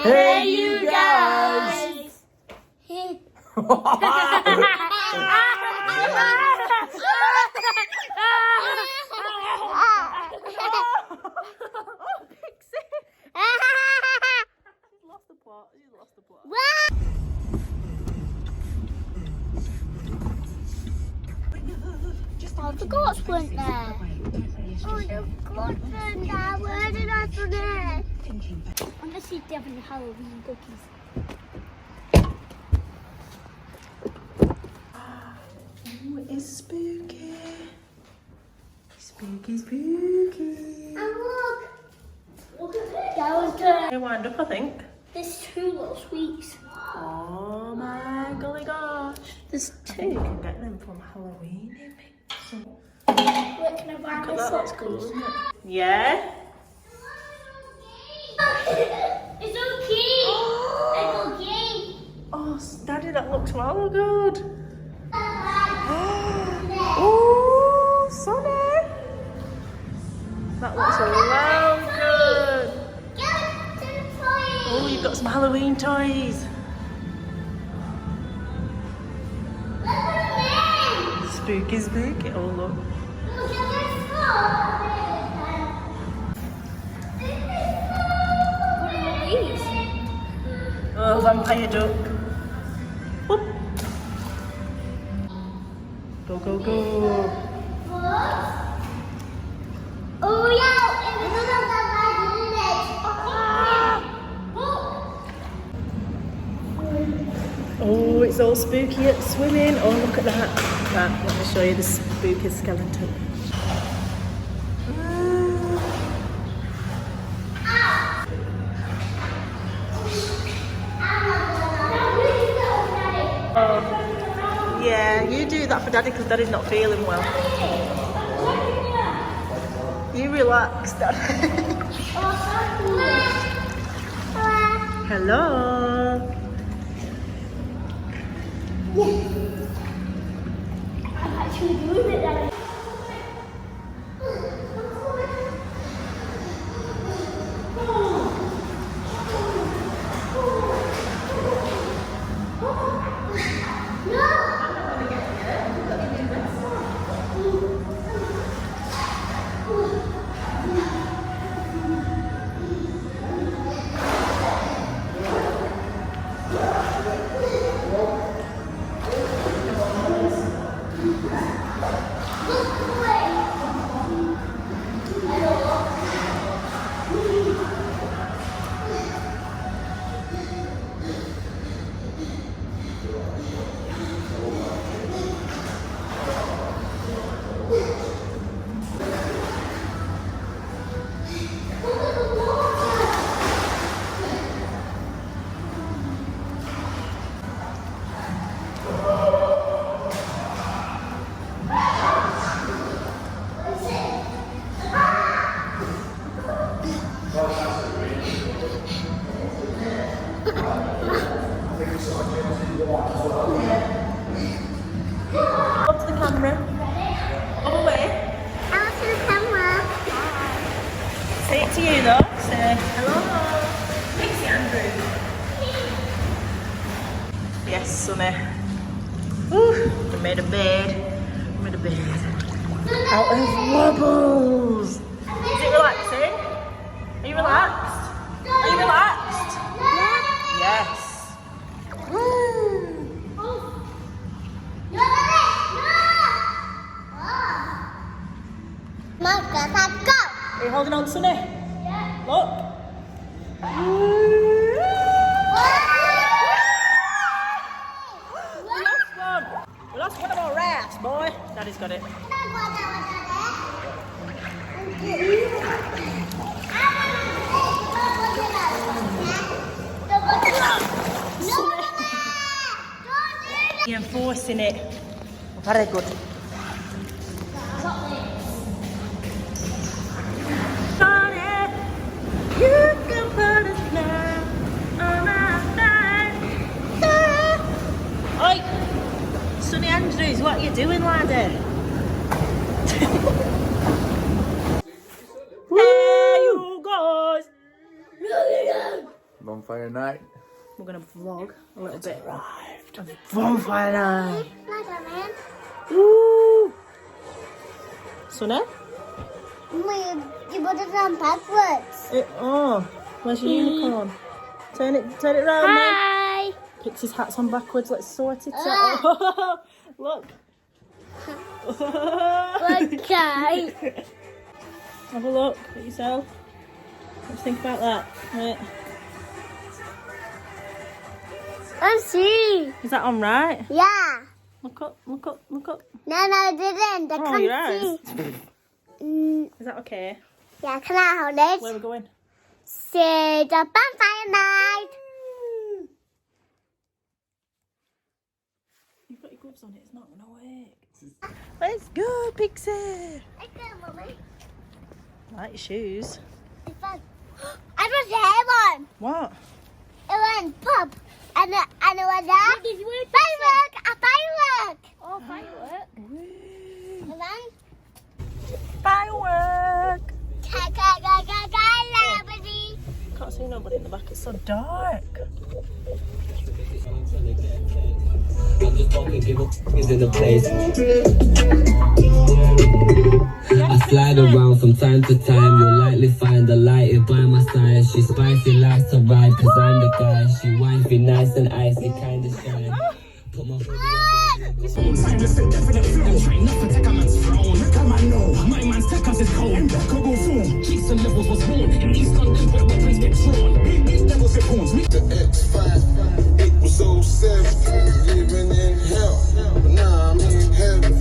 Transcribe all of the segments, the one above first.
Hey, you guys! Oh, the goats weren't there. Oh, the goats weren't there. Where did I put it? I'm going to see if they have any Halloween cookies. Oh, it is spooky. Spooky, spooky. And look at this. Skeleton. They wind up, I think. There's two little sweets. Oh my golly gosh. There's two. You can get them from Halloween. Wait, can I buy Look at this? that, that's cool, isn't it? Yeah. It's okay. It's okay. Oh, Daddy, that looks well good. Oh, Sonny. That looks well good. Oh, you've got some Halloween toys. Spooky, spooky. Oh, look. Oh, vampire duck. Whoop. Go, go, go. Oh yeah, in the middle of the Oh, it's all spooky at swimming. Oh, look at that. Right, let me show you the spooky skeleton. Oh, yeah, you do that for Daddy because Daddy's not feeling well. You relax, Daddy. Hello. I'm actually doing it, Daddy. Up to the camera. Up away. Out to the camera. Say it to you though. Say hello. Pixie Andrew. Yes, Sonny. Woo. We made a bed. We made a bed. Out of wobbles. Is it relaxing? Are you relaxed? Are you relaxed? Yes. Woo. Are you holding on, Sonny? Yeah. Look. We lost one. We lost one of our rats, boy. Daddy's got it. You're enforcing it. Very good. You can put a smile on my face. Oi! Sonny Andrews, what are you doing, laddie? Hey, you guys! Bonfire Bonfire Night. We're gonna vlog a little bit of Bonfire Night. Woo! Sunny? You put it on backwards. Oh, where's your unicorn? Turn it round then. Hi. Pixie's hat's on backwards. Let's sort it out. Look. Okay. Have a look at yourself. Let's think about that. Right. Let's see. Is that on right? Yeah. Look up, look up, look up. No, I didn't. I Oh, your eyes. can't see. Is that okay? Yeah, can I hold it? Where are we going? See the Bonfire Night. You've got your gloves on, it's not gonna work. Let's go, Pixie. Let's go, Mummy. I like your shoes. It's fun. I was there one. What? It went pop. And it was that. Firework! A firework! Oh, firework. And then? Firework! Can't Can't see nobody in the back, it's so dark. I just don't give a is in the place. I slide around from time to time. You'll likely find a light by my side. She spicy, likes to ride, cause I'm the guy. She wines be nice and icy, kinda shy. Put my hoodie on. Time to sit definite film. Try not to take a man's throne. Come on, no. My man's tech us is cold. Impeccable form. Cheeks and levels was born. In East London where weapons get drawn. Big levels get pawns. The X5, it was 07. Living in hell, but now I'm in heaven.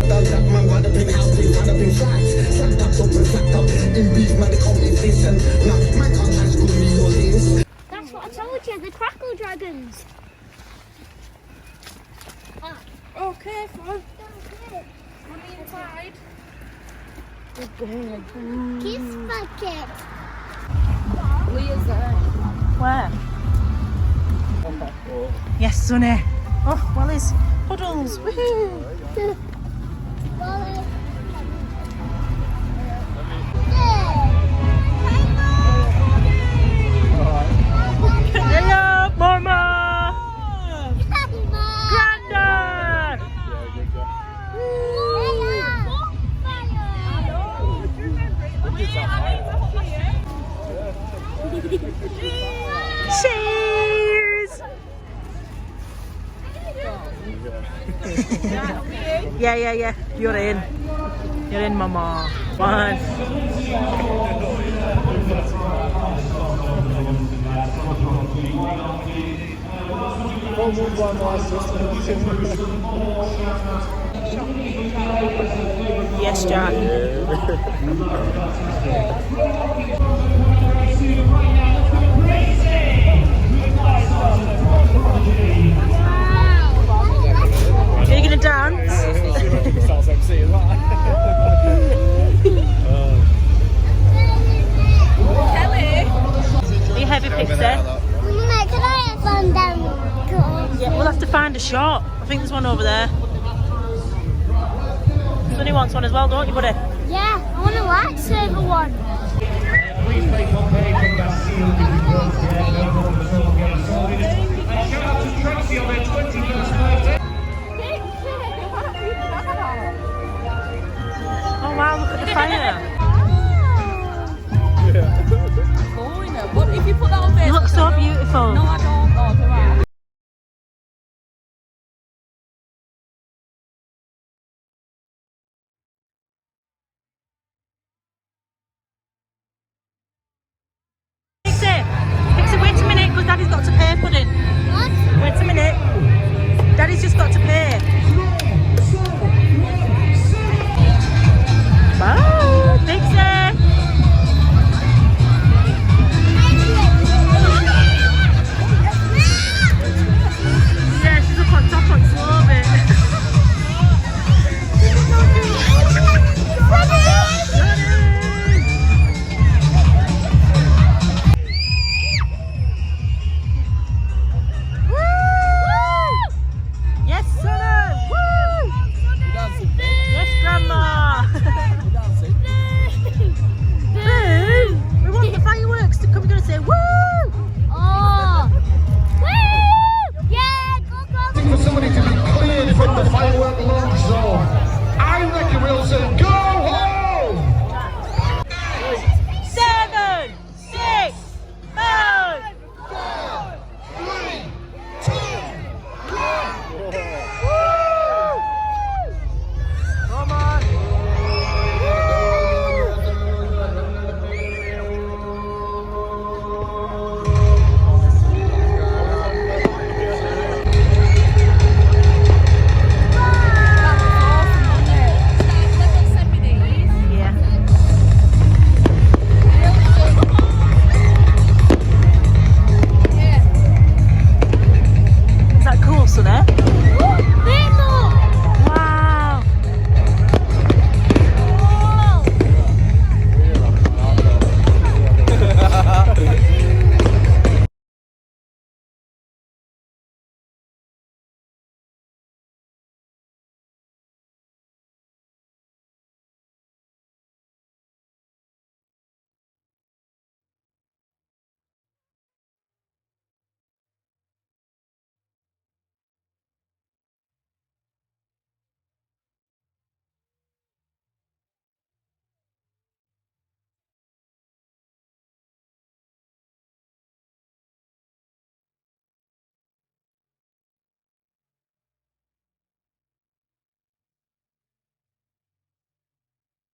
That man got up in house, they got up in flats. Slacked up, open, slacked up. In beef, man, they call me decent. Now, man can't catch good New Orleans. That's what I told you, the crackle dragons. Oh, careful. Mommy inside. Kiss bucket. Where? Yes, Sonny. Oh, Wally's puddles. Woohoo! Hello, Mama! Granddad! Cheers! Yeah. You're in. You're in, Mama. One. Yes, Jack. Are you gonna dance? Are you heavy, Pixie? Can I have one down? Yeah, we'll have to find a shop. I think there's one over there. Sonny wants one as well, don't you, buddy? Yeah, I want a lightsaber one. Oh wow, look at the fire. But if you put that on Facebook, You look so beautiful. no, I